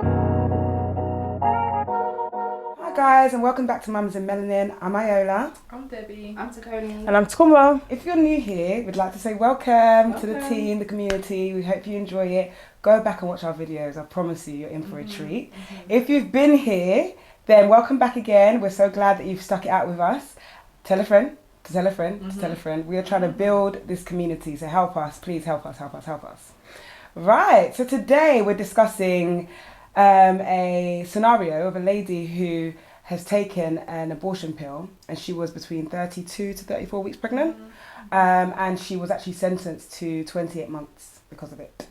Hi guys, and welcome back to Mums and Melanin. I'm Iola. I'm Debbie. I'm Taconi. And I'm Tkumba. If you're new here, we'd like to say welcome to the team, the community. We hope you enjoy it. Go back and watch our videos. I promise you, you're in for a treat. If you've been here, then welcome back again. We're so glad that you've stuck it out with us. Tell a friend, to tell a friend, to tell a friend. We are trying to build this community, so help us. Please help us, help us, help us. Right, so today we're discussing a scenario of a lady who has taken an abortion pill, and she was between 32 to 34 weeks pregnant, and she was actually sentenced to 28 months because of it.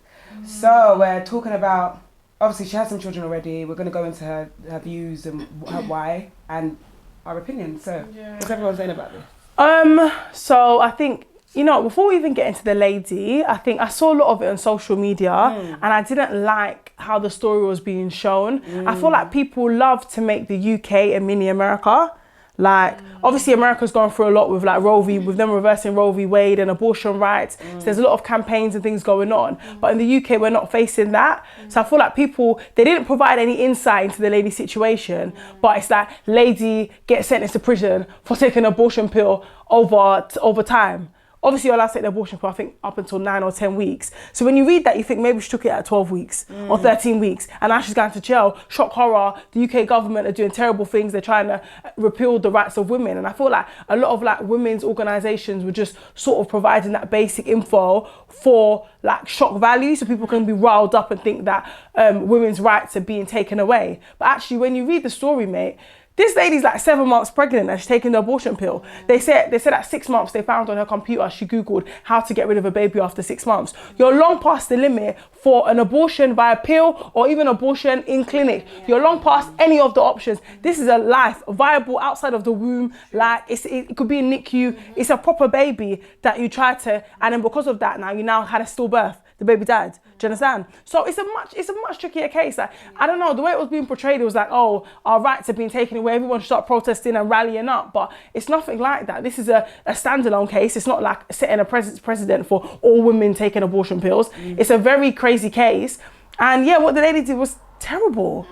So we're talking about, obviously she has some children already. We're going to go into her views and her why and our opinions. So what's everyone saying about this? So I think, you know, before we even get into the lady, I think I saw a lot of it on social media and I didn't like how the story was being shown. I feel like people love to make the UK a mini America. Like, obviously America's gone through a lot with like Roe v, with them reversing Roe v Wade and abortion rights. So there's a lot of campaigns and things going on. But in the UK, we're not facing that. So I feel like people, they didn't provide any insight into the lady's situation, but it's like, lady gets sentenced to prison for taking an abortion pill over time. Obviously, you're allowed to take the abortion pill, I think, up until 9 or 10 weeks. So when you read that, you think maybe she took it at 12 weeks or 13 weeks, and now she's going to jail. Shock horror. The UK government are doing terrible things. They're trying to repeal the rights of women. And I feel like a lot of like women's organisations were just sort of providing that basic info for like shock value, so people can be riled up and think that women's rights are being taken away. But actually, when you read the story, mate, this lady's like 7 months pregnant and she's taking the abortion pill. They said at 6 months, they found on her computer, she Googled how to get rid of a baby after 6 months. You're long past the limit for an abortion via pill or even abortion in clinic. You're long past any of the options. This is a life viable outside of the womb. Like it could be a NICU. It's a proper baby that you try to, and then because of that now, you now had a stillbirth. The baby died. Do you understand? So it's a much trickier case. Like, I don't know, the way it was being portrayed, it was like, oh, our rights are being taken away. Everyone should start protesting and rallying up. But it's nothing like that. This is a standalone case. It's not like setting a precedent for all women taking abortion pills. It's a very crazy case. And yeah, what the lady did was terrible.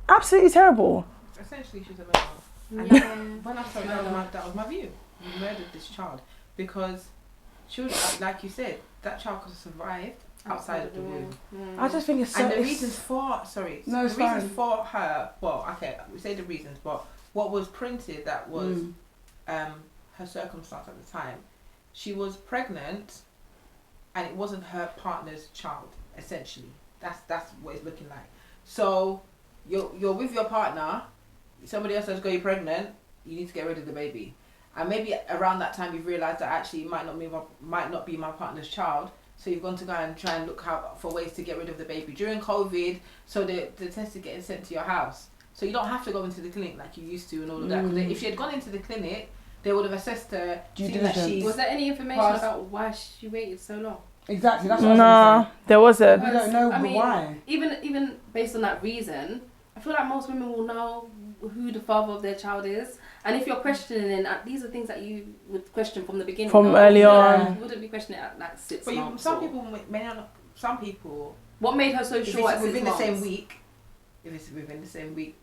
Absolutely terrible. Essentially, she's a murderer. And when I saw that was my view. You murdered this child because children, like you said, that child could have survived outside of the womb. I just think it's so... And the reasons for her, well, okay, we say the reasons, but what was printed that was her circumstance at the time, she was pregnant and it wasn't her partner's child, essentially. That's what it's looking like. So you're with your partner, somebody else has got you pregnant, you need to get rid of the baby. And maybe around that time you've realised that actually it might not be my partner's child. So you've gone to go and try and look out for ways to get rid of the baby during COVID. So the test is getting sent to your house. So you don't have to go into the clinic like you used to and all of that. Because if she had gone into the clinic, they would have assessed her. Was there any information about why she waited so long? Exactly, that's what I was saying. There wasn't. We don't know why. Even based on that reason, I feel like most women will know who the father of their child is. And if you're questioning, these are things that you would question from the beginning. From early on. You wouldn't be questioning at like 6 but months. Some people. What made her so sure at 6 months? Within the same week. If it's within the same week,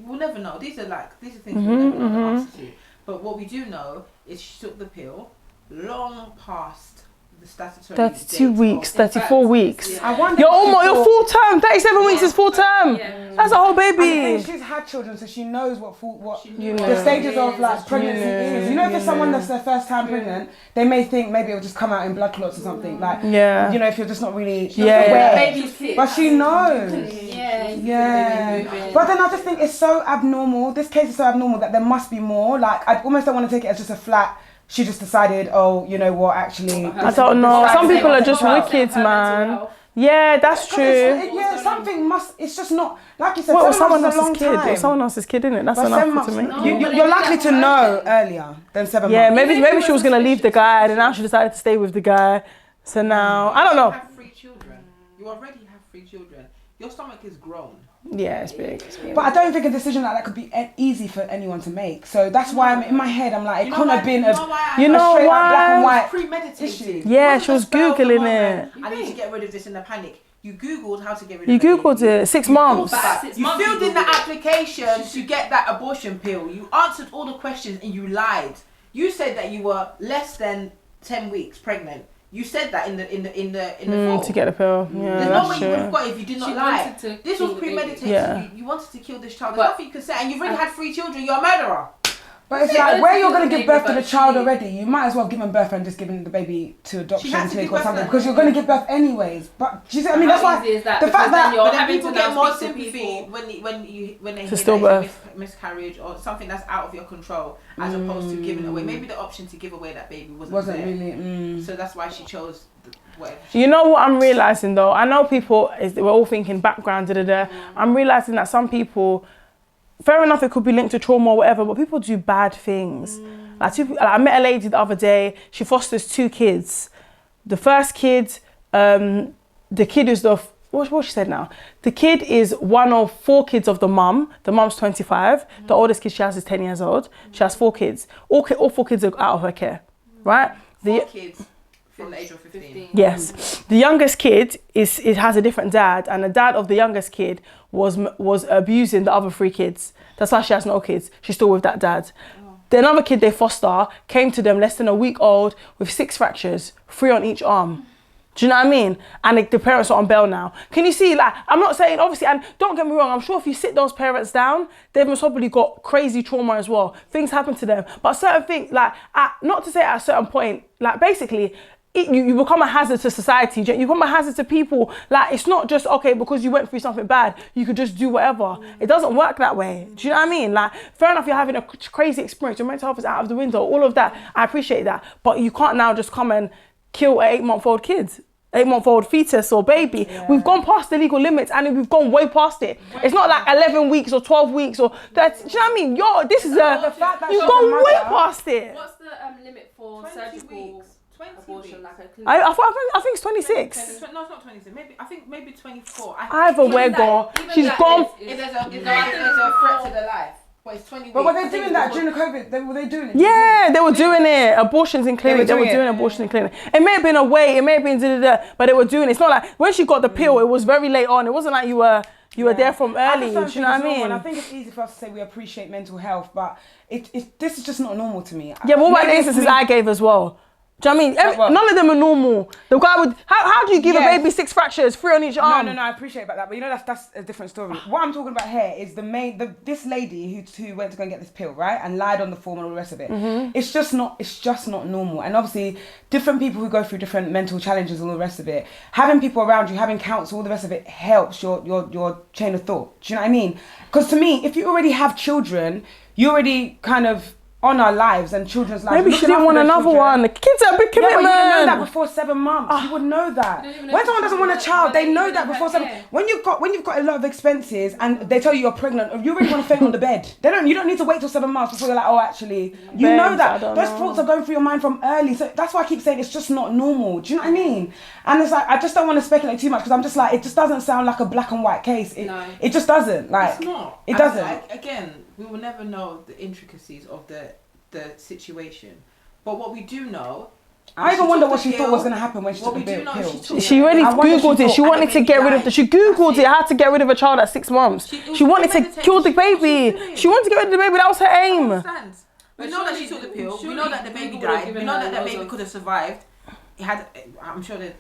we'll never know. These are things we'll never know the answer to. But what we do know is she took the pill long past the statutory 32 weeks, 34 weeks. Yeah. I wonder you're full term. 37 weeks is full term. Yeah. That's a whole baby. I think she's had children, so she knows what the stages of like pregnancy is. You know, if it's someone that's their first time pregnant, they may think maybe it'll just come out in blood clots or something. Like, you know, if you're just not really aware. But she knows. But then I just think it's so abnormal. This case is so abnormal that there must be more. Like, I almost don't want to take it as just a flat. She just decided, oh, you know what, actually... I don't know. Some people are just wicked, man. Yeah, that's true. Something must... It's just not... Like you said, someone else's kid. Or someone else's kid, isn't it? That's enough to me. You're likely to know earlier than 7 months. Yeah, maybe she was going to leave the guy, and now she decided to stay with the guy. So now... I don't know. You have 3 children. You already have 3 children. Your stomach is grown. Yeah, it's big. But I don't think a decision like that could be easy for anyone to make. So that's why I'm in my head. I'm like, it couldn't have been a black and white premeditated. Yeah, she was Googling it. I need to get rid of this in a panic. You Googled how to get rid You of it. Googled it. 6 months. You filled in the application to get that abortion pill. You answered all the questions and you lied. You said that you were less than 10 weeks pregnant. You said that in the form. To get a pill. Yeah, there's no way you would have got it if you did not lie. This was premeditated. Yeah. You wanted to kill this child. There's nothing you can say, and you've already had 3 children. You're a murderer. But it's like, where you're going to give birth to the child already, you might as well give birth and just giving the baby to adoption clinic or something, because you're going to give birth anyways. But do you see what I mean? That's why the fact that but then people get more sympathy when they hear miscarriage or something that's out of your control, as opposed to giving away. Maybe the option to give away that baby wasn't there. Really. So that's why she chose whatever. You know what I'm realising though? I know people, we're all thinking background, I'm realising that some people, fair enough, it could be linked to trauma or whatever, but people do bad things. Like I met a lady the other day, she fosters 2 kids. The first kid, the kid is what she said now? The kid is one of 4 kids of the mum. The mum's 25. The oldest kid she has is 10 years old. She has 4 kids. All 4 kids are out of her care, right? 4 kids from the age of 15. Yes. The youngest kid has a different dad, and the dad of the youngest kid was abusing the other 3 kids. That's why she has no kids. She's still with that dad. The another kid they foster came to them less than a week old with 6 fractures, 3 on each arm. Do you know what I mean? And the parents are on bail now. Can you see, like, I'm not saying, obviously, and don't get me wrong, I'm sure if you sit those parents down, they've most probably got crazy trauma as well. Things happen to them. But certain things, like, not to say at a certain point, like, basically, you become a hazard to society. You become a hazard to people. Like, it's not just, okay, because you went through something bad, you could just do whatever. It doesn't work that way. Do you know what I mean? Like, fair enough, you're having a crazy experience. Your mental health is out of the window. All of that, I appreciate that. But you can't now just come and kill an 8-month-old kid. 8-month-old fetus or baby. Yeah. We've gone past the legal limits and we've gone way past it. It's not like 11 weeks or 12 weeks or 30. Do you know what I mean? You've gone way past it. What's the limit for surgical abortion? Like a clinic? I think it's 26. No, it's not 26. Maybe 24. Either way, girl. She's gone. If there's a threat to the life. But it's 20 weeks. But were they doing that during the COVID? Were they doing it? Yeah, they were doing it. Abortions in clinic. They were doing abortions in clinic. It may have been a way. It may have been but they were doing it. It's not like when she got the pill, it was very late on. It wasn't like you were there from early. Do you know what I mean? I think it's easy for us to say we appreciate mental health, but this is just not normal to me. Yeah, but what about the instances I gave as well? Do you know what I mean? None of them are normal. The guy would. How do you give a baby 6 fractures, 3 on each arm? No, I appreciate about that, but you know that's a different story. What I'm talking about here is this lady who went to go and get this pill, right, and lied on the form and all the rest of it. Mm-hmm. It's just not normal. And obviously, different people who go through different mental challenges and all the rest of it, having people around you, having counsel, all the rest of it helps your chain of thought. Do you know what I mean? Because to me, if you already have children, you already kind of on our lives and children's lives. Maybe she didn't want another one. The kids are a big commitment. Yeah, but you didn't know that before 7 months. You would know that. When someone doesn't want a child, they know that before 7. When you've got a lot of expenses and they tell you you're pregnant, you already want to faint on the bed. You don't need to wait till 7 months before you're like, oh, actually, you know that those thoughts are going through your mind from early. So that's why I keep saying it's just not normal. Do you know what I mean? And it's like I just don't want to speculate too much because I'm just like it just doesn't sound like a black and white case. It just doesn't. Like it's not. It doesn't. Again, we will never know the intricacies of the situation, but what we do know, I even wonder what she thought was going to happen when she took the pill. She already googled it. She wanted to get rid of she googled it how to get rid of a child at 6 months. She wanted to kill the baby. She wanted to get rid of the baby. That was her aim. We know that she took the pill. We know that the baby died. We know that baby could have survived. I'm sure that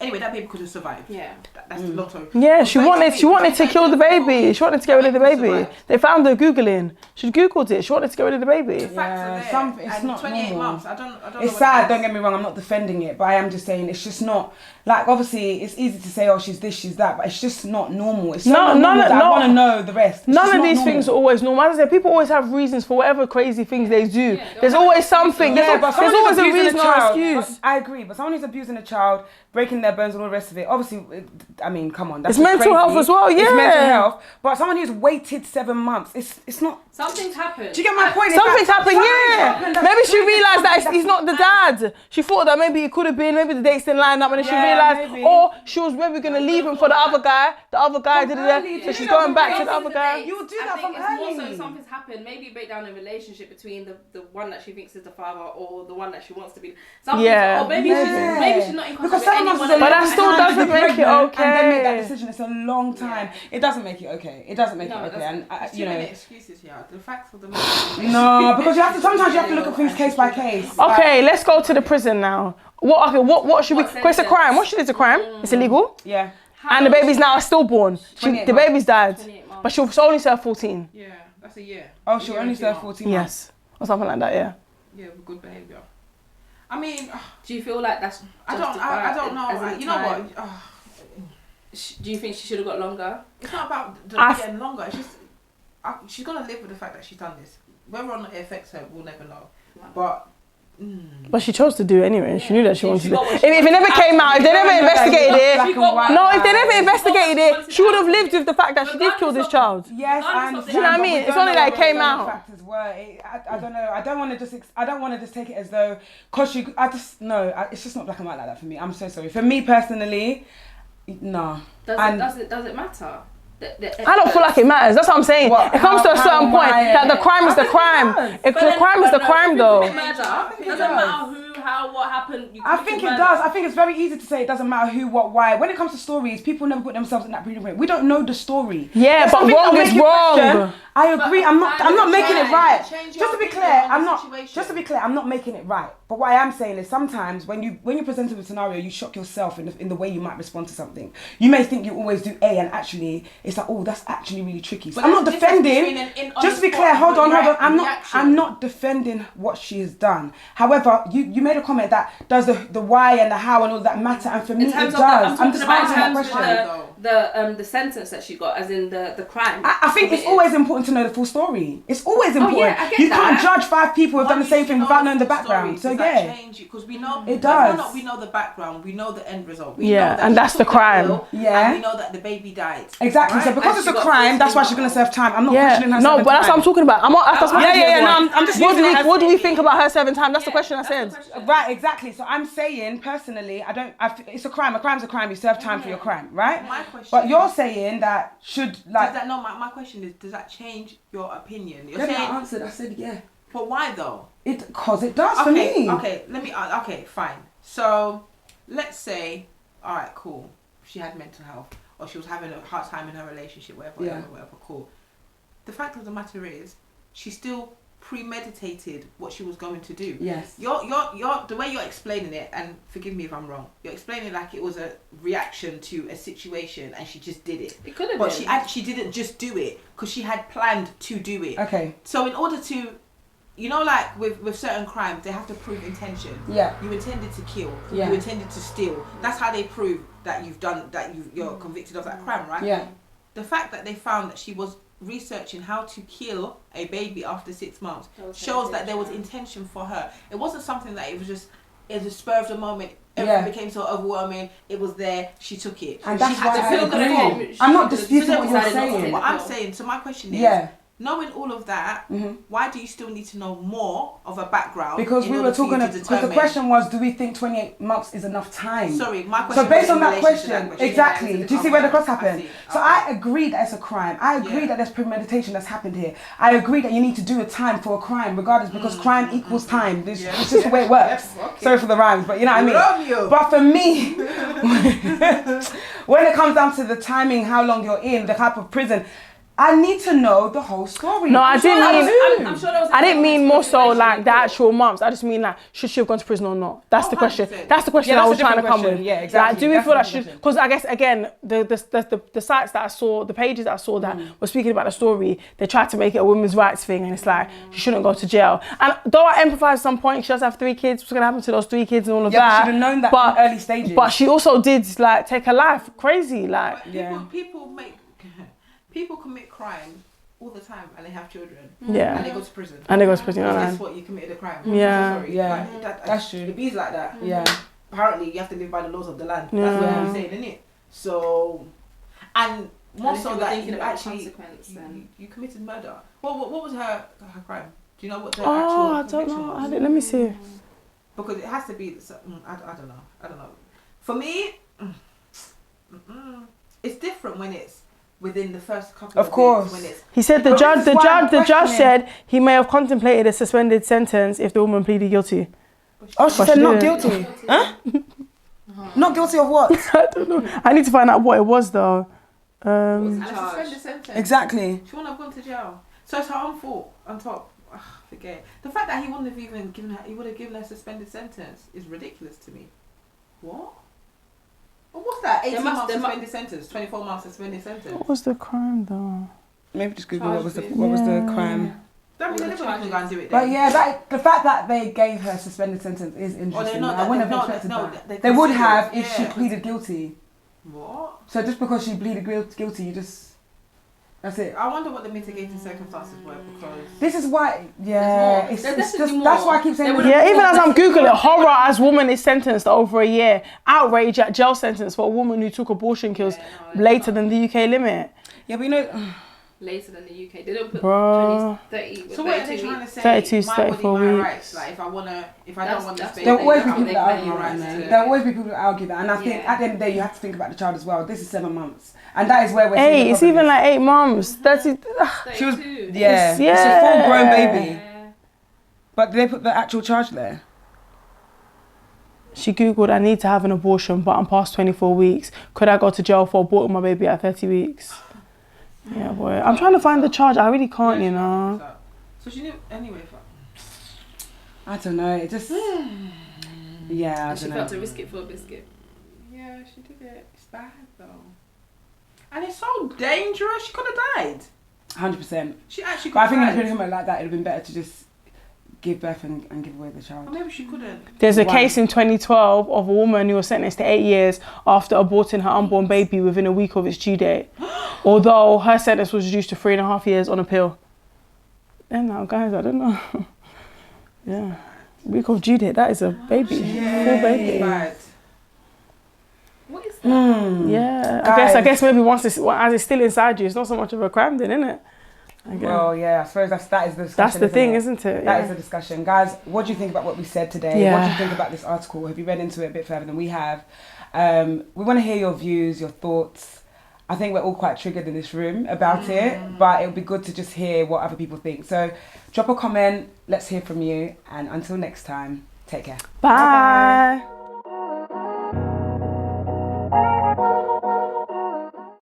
anyway, that baby could have survived. Yeah, that's the long story. Yeah, she wanted to kill the baby. She wanted to get rid of the baby. They found her googling. She googled it. She wanted to get rid of the baby. The facts are there. It's not 28 normal. Months. I don't it's sad. Don't get me wrong. I'm not defending it, but I am just saying it's just not. Like obviously, it's easy to say, oh, she's this, she's that, but it's just not normal. It's I want to know the rest. None of these things are always normal. As I say, people always have reasons for whatever crazy things they do. Yeah, there's always something. There's always a reason or excuse. I agree, but someone who's abusing a child, breaking their bones and all the rest of it, obviously, I mean, come on. That's it's mental health as well, yeah. It's mental health. But someone who's waited 7 months, it's not... Something's happened. Do you get my point? Something's happened, yeah. Maybe she realised that he's not the dad. She thought that maybe it could have been, maybe the dates didn't line up, and then she realised, or she was maybe going to leave him for the other guy. The other guy did it, so she's going back to the other guy. You would do that from early. Also, something's happened. Maybe break down a relationship between the one that she thinks is the father or the one that she wants to be. Or maybe she's not in contact with anyone But that still doesn't make it okay. And then make that decision. It's a long time. It doesn't make it okay. It doesn't make it okay. And you know, excuses here. The facts of the matter. No, because you have to. Sometimes you have to look at things case by case. Okay, let's go to the prison now. What should we? Because it's a crime. What should it's a crime? It's illegal. Yeah. And the baby's now stillborn. The baby's died, but she'll only serve 14. Yeah, that's a year. Oh, she'll only serve 14 months. Yes, or something like that. Yeah. Yeah, with good behaviour. I mean, do you feel like that's? I don't know. You know what? Do you think she should have got longer? It's not about getting longer. It's just she's gonna live with the fact that she's done this. Whether or not it affects her, we'll never know. But she chose to do it anyway. She knew that she wanted to do it. If it never came out, if they never investigated it, if they never investigated it, she would have lived with the fact that she did kill this child. Yes, and do you know what I mean? It's only like it came out. Factors were. I don't know. I don't want to just take it as though because it's just not black and white like that for me. I'm so sorry. For me personally, no. Does it matter? I don't feel like it matters. That's what I'm saying. It comes to a certain point that the crime is the crime. If the crime is the crime, though. It doesn't matter who, how, what happened. I think it does. I think it's very easy to say it doesn't matter who, what, why. When it comes to stories, people never put themselves in that predicament. We don't know the story. Yeah, but wrong is wrong. I agree. I'm not making it right. Just to be clear, I'm not making it right. But what I am saying is sometimes when you're presented with a scenario, you shock yourself in the way you might respond to something. You may think you always do A, and actually it's like, oh, that's actually really tricky. So I'm not defending. Just to be clear, hold on. I'm not defending what she has done. However, you made a comment that does the why and the how and all that matter, and for me it does. I'm just answering that question. The sentence that she got, as in the crime. I think it's always important to know the full story. It's always important. Yeah, I get you that. can't judge 5 people who've done the same thing without knowing the background. So yeah, because we know it does. We know the background. We know the end result. And that's the crime. Yeah, and we know that the baby died. Exactly. Right? So because it's a crime, that's why she's gonna serve time. I'm not questioning her. No, but that's what I'm talking about. I'm just. What do we think about her serving time? That's the question I said. Right. Exactly. So I'm saying personally, it's a crime. A crime's a crime. You serve time for your crime, right? My question. But you're saying that my question is, does that change your opinion? You're saying I answered. I said yeah. But why though? Because it does for me. Okay, fine. So let's say, all right, cool. She had mental health, or she was having a hard time in her relationship, whatever, cool. The fact of the matter is, she still premeditated what she was going to do. Yes. You're the way you're explaining it, and forgive me if I'm wrong, you're explaining it like it was a reaction to a situation and she just did it. It could have been. But she didn't just do it because she had planned to do it. Okay. So in order to, like with certain crimes, they have to prove intention. Yeah. You intended to kill. Yeah. You intended to steal. That's how they prove that you're convicted of that crime, right? Yeah. The fact that they found that she was researching how to kill a baby after 6 months shows that there was intention for her. It wasn't something that it was a spur of the moment. Everything became so overwhelming. It was there. She took it. And that's why I'm not disputing what you're saying. What I'm saying. So my question is, knowing all of that, why do you still need to know more of a background? Because we were talking, because the question was, do we think 28 months is enough time? Sorry, my question. So based on that question, exactly. Do you see where the cross happened? So I agree that it's a crime. I agree that there's premeditation that's happened here. I agree that you need to do a time for a crime, regardless, because crime equals time. It's just the way it works. Sorry for the rhymes, but you know what I mean. But for me, when it comes down to the timing, how long you're in, the type of prison, I need to know the whole story. No, I didn't mean. I'm sure there was I didn't mean more so like the actual months. I just mean like, should she have gone to prison or not? That's the question. That's the question I was trying to come with. Yeah, exactly. Like, do we feel like she? Because I guess again, the sites that I saw, the pages that I saw that were speaking about the story, they tried to make it a women's rights thing, and it's like she shouldn't go to jail. And though I empathise at some point, she does have 3 kids. What's gonna happen to those 3 kids and all of that? Yeah, she should have known that in early stages. But she also did like take her life. Crazy, like. People commit crime all the time and they have children. Yeah. And they go to prison. That's what you committed a crime. Yeah. Sorry. Yeah. That's true. It bees like that. Yeah. Apparently you have to live by the laws of the land. Yeah. That's what you're saying, isn't it? So, and more so that thinking you about actually consequence, you committed murder. What was her crime? Do you know what the I actual don't conviction know. was? Let me see. Because it has to be. I don't know. For me, it's different when it's within the first couple of course. Days when it's, he said the judge said he may have contemplated a suspended sentence if the woman pleaded guilty. Oh, she said not guilty. Huh? Not guilty of what? I don't know. I need to find out what it was though. And a suspended sentence. Exactly. She wouldn't have gone to jail. So it's her own fault on top. Ugh, forget it. The fact that he wouldn't have even given her, he would have given her a suspended sentence is ridiculous to me. What? Well, what's that? 18 months suspended sentence, 24 months suspended sentence. What was the crime though? Maybe just Google what was the crime. That means everybody can go and do it. But yeah, the fact that they gave her a suspended sentence is interesting. I wouldn't have expected that. They would have if she pleaded guilty. What? So just because she pleaded guilty, you just... That's it. I wonder what the mitigating circumstances were because... This is why... Yeah, it's just... That's why I keep saying... Yeah, even as I'm Googling it, horror as woman is sentenced to over a year. Outrage at jail sentence for a woman who took abortion kills later than the UK limit. Yeah, but you know... Later than the UK. They don't put 20, 30. So what are they trying to say? 32, my 34 body, my weeks. rights. Like if I don't want this baby, there'll always be people that argue argue that. There'll always be people that argue that. And I think at the end of the day, you have to think about the child as well. This is 7 months. And that is where we're... 8, it's even like 8 months. 30... She was... Yeah. It's a full-grown baby. But did they put the actual charge there? She Googled, I need to have an abortion, but I'm past 24 weeks. Could I go to jail for aborting my baby at 30 weeks? Yeah, boy. I'm trying to find the charge. I really can't, you know. So she knew anyway. I don't know. It just... Yeah, I don't She know. felt to risk it for a biscuit. Yeah, she did it. It's bad though. And it's so dangerous. She could have died. 100%. She actually could But I have think in a died. predicament like that, it would have been better to just give birth and give away the child. Or maybe she couldn't. There's a case in 2012 of a woman who was sentenced to 8 years after aborting her unborn baby within a week of its due date. Although her sentence was reduced to 3.5 years on appeal. And now, guys, I don't know. Yeah. Week of due date, that is a baby. Full baby. Bad. What is that? Yeah. Guys. I guess maybe once as it's still inside you, it's not so much of a crime then, isn't it? Well, yeah, I suppose that is the discussion. That's the thing, isn't it? That is the discussion. Guys, what do you think about what we said today? Yeah. What do you think about this article? Have you read into it a bit further than we have? We want to hear your views, your thoughts. I think we're all quite triggered in this room about it, but it would be good to just hear what other people think. So drop a comment, let's hear from you, and until next time, take care. Bye.